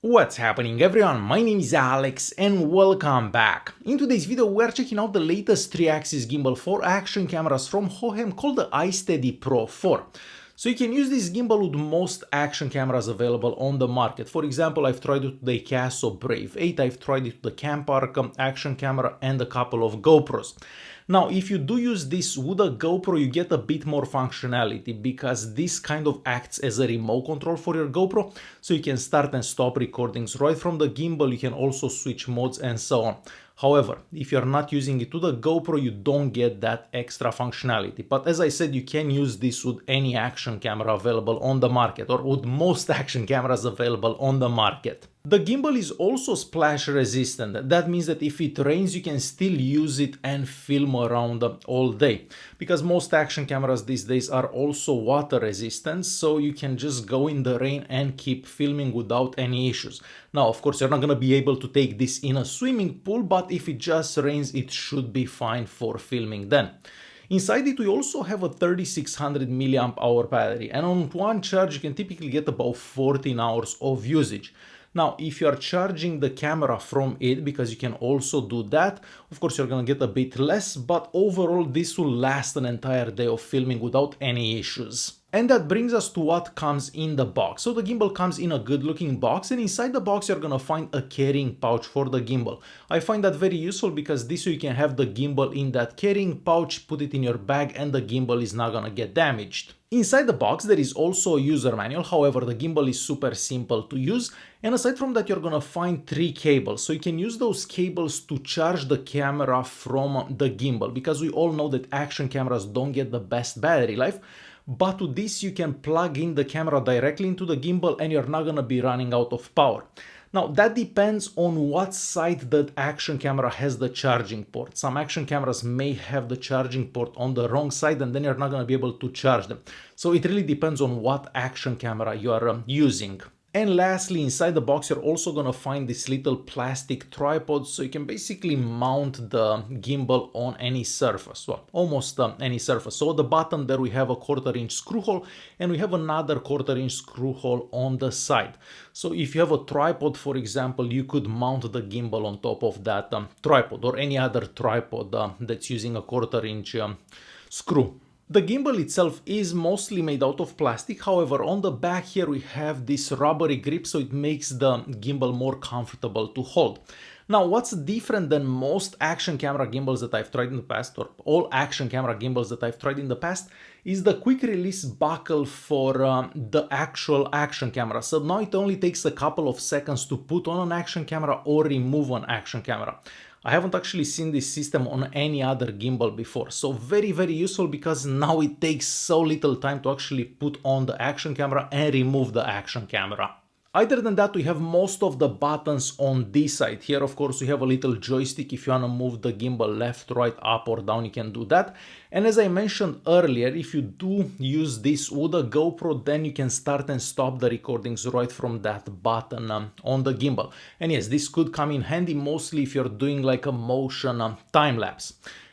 What's happening everyone, my name is Alex and welcome back. In today's video we are checking out the latest 3-axis gimbal for action cameras from Hohem called the iSteady Pro 4. So you can use this gimbal with most action cameras available on the market. For example, I've tried it with the Casio Brave 8, I've tried it with the Campark action camera and a couple of GoPros. Now, if you do use this with a GoPro, you get a bit more functionality because this kind of acts as a remote control for your GoPro. So you can start and stop recordings right from the gimbal. You can also switch modes and so on. However, if you're not using it to the GoPro, you don't get that extra functionality. But as I said, you can use this with any action camera available on the market, or with most action cameras available on the market. The gimbal is also splash resistant. That means that if it rains, you can still use it and film around all day. Because most action cameras these days are also water resistant, so you can just go in the rain and keep filming without any issues. Now, of course, you're not going to be able to take this in a swimming pool, but if it just rains, it should be fine for filming then. Inside it, we also have a 3600 mAh battery, and on one charge, you can typically get about 14 hours of usage. Now, if you are charging the camera from it, because you can also do that, of course, you're going to get a bit less, but overall, this will last an entire day of filming without any issues. And that brings us to what comes in the box. So the gimbal comes in a good looking box, and inside the box you're gonna find a carrying pouch for the gimbal. I find that very useful because this way you can have the gimbal in that carrying pouch, put it in your bag, and the gimbal is not gonna get damaged. Inside the box there is also a user manual, however the gimbal is super simple to use, and aside from that you're gonna find 3 cables, so you can use those cables to charge the camera from the gimbal, because we all know that action cameras don't get the best battery life. But with this you can plug in the camera directly into the gimbal and you're not gonna be running out of power. Now that depends on what side the action camera has the charging port. Some action cameras may have the charging port on the wrong side and then you're not gonna be able to charge them. So it really depends on what action camera you are using. And lastly, inside the box, you're also gonna find this little plastic tripod, so you can basically mount the gimbal on any surface, well, almost any surface. So at the bottom there we have a 1/4-inch screw hole, and we have another 1/4-inch screw hole on the side. So if you have a tripod, for example, you could mount the gimbal on top of that tripod, or any other tripod that's using a 1/4-inch screw. The gimbal itself is mostly made out of plastic, however on the back here we have this rubbery grip, so it makes the gimbal more comfortable to hold. Now what's different than most action camera gimbals that I've tried in the past, or all action camera gimbals that I've tried in the past, is the quick release buckle for the actual action camera. So now it only takes a couple of seconds to put on an action camera or remove an action camera. I haven't actually seen this system on any other gimbal before, so very useful because now it takes so little time to actually put on the action camera and remove the action camera. Other than that, we have most of the buttons on this side. Here, of course, we have a little joystick. If you want to move the gimbal left, right, up or down, you can do that. And as I mentioned earlier, if you do use this with a GoPro, then you can start and stop the recordings right from that button on the gimbal. And yes, this could come in handy mostly if you're doing like a motion time-lapse.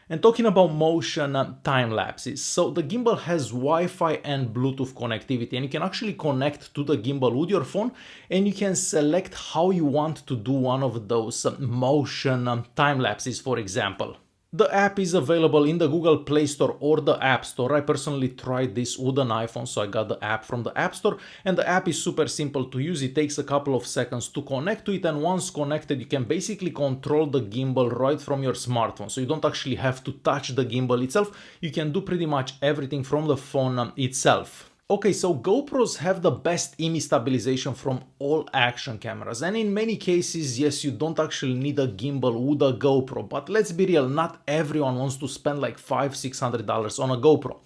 And talking about motion time lapses, so the gimbal has Wi-Fi and Bluetooth connectivity, and you can actually connect to the gimbal with your phone, and you can select how you want to do one of those motion time lapses, for example. The app is available in the Google Play Store or the App Store. I personally tried this with an iPhone, so I got the app from the App Store, and the app is super simple to use. It takes a couple of seconds to connect to it, and once connected, you can basically control the gimbal right from your smartphone. So you don't actually have to touch the gimbal itself. You can do pretty much everything from the phone itself. Okay, so GoPros have the best image stabilization from all action cameras, and in many cases, yes, you don't actually need a gimbal with a GoPro, but let's be real, not everyone wants to spend like $500–600 on a GoPro.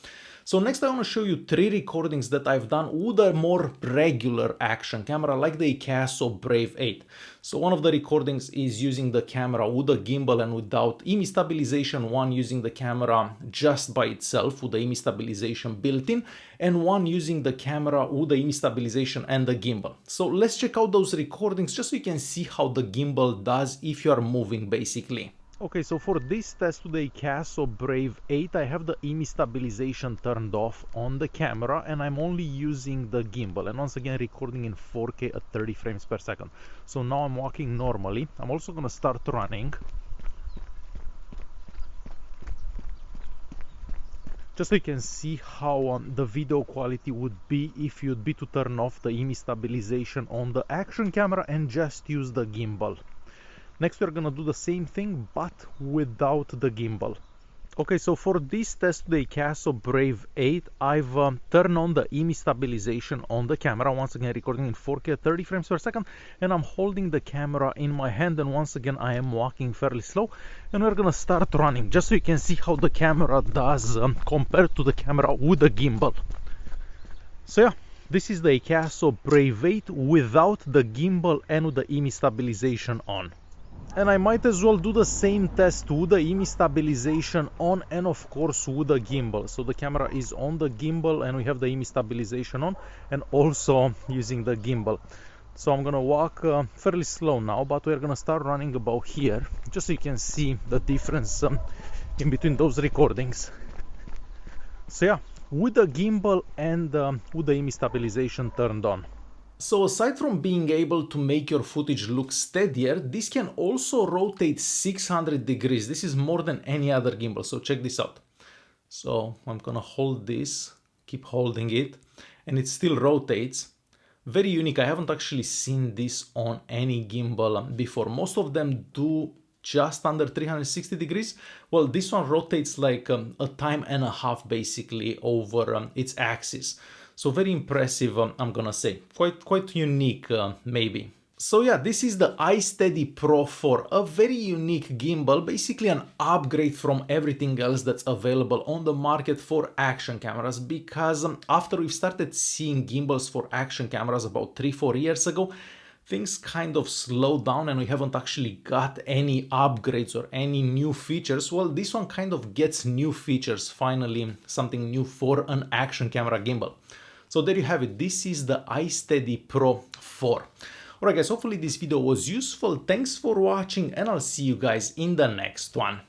So next I want to show you 3 recordings that I've done with a more regular action camera like the Casio Brave 8. So one of the recordings is using the camera with a gimbal and without image stabilization, one using the camera just by itself with the image stabilization built in, and one using the camera with the image stabilization and the gimbal. So let's check out those recordings just so you can see how the gimbal does if you are moving basically. Okay, so for this test today, Caso Brave 8, I have the IMI stabilization turned off on the camera and I'm only using the gimbal, and once again recording in 4K at 30 frames per second. So now I'm walking normally. I'm also gonna start running, just so you can see how the video quality would be if you'd be to turn off the IMI stabilization on the action camera and just use the gimbal. Next we're gonna do the same thing but without the gimbal. Okay, so for this test today, Caso Brave 8, I've turned on the IMI stabilization on the camera, once again recording in 4K at 30 frames per second, and I'm holding the camera in my hand, and once again I am walking fairly slow, and we're gonna start running, just so you can see how the camera does compared to the camera with the gimbal. So yeah, this is the Caso Brave 8 without the gimbal and with the IMI stabilization on. And I might as well do the same test with the IMI stabilization on and of course with the gimbal. So the camera is on the gimbal and we have the IMI stabilization on, and also using the gimbal. So I'm gonna walk fairly slow now, but we're gonna start running about here, just so you can see the difference in between those recordings. So yeah, with the gimbal and with the IMI stabilization turned on. So aside from being able to make your footage look steadier, this can also rotate 600 degrees. This is more than any other gimbal, so check this out. So I'm gonna hold this, keep holding it, and it still rotates. Very unique. I haven't actually seen this on any gimbal before. Most of them do just under 360 degrees. Well, this one rotates like a time and a half basically over its axis. So very impressive, I'm gonna say. Quite unique, maybe. So yeah, this is the iSteady Pro 4, a very unique gimbal, basically an upgrade from everything else that's available on the market for action cameras, because after we've started seeing gimbals for action cameras about 3-4 years ago, things kind of slowed down and we haven't actually got any upgrades or any new features. Well, this one kind of gets new features, finally, something new for an action camera gimbal. So there you have it. This is the iSteady Pro 4. Alright guys, hopefully this video was useful. Thanks for watching and I'll see you guys in the next one.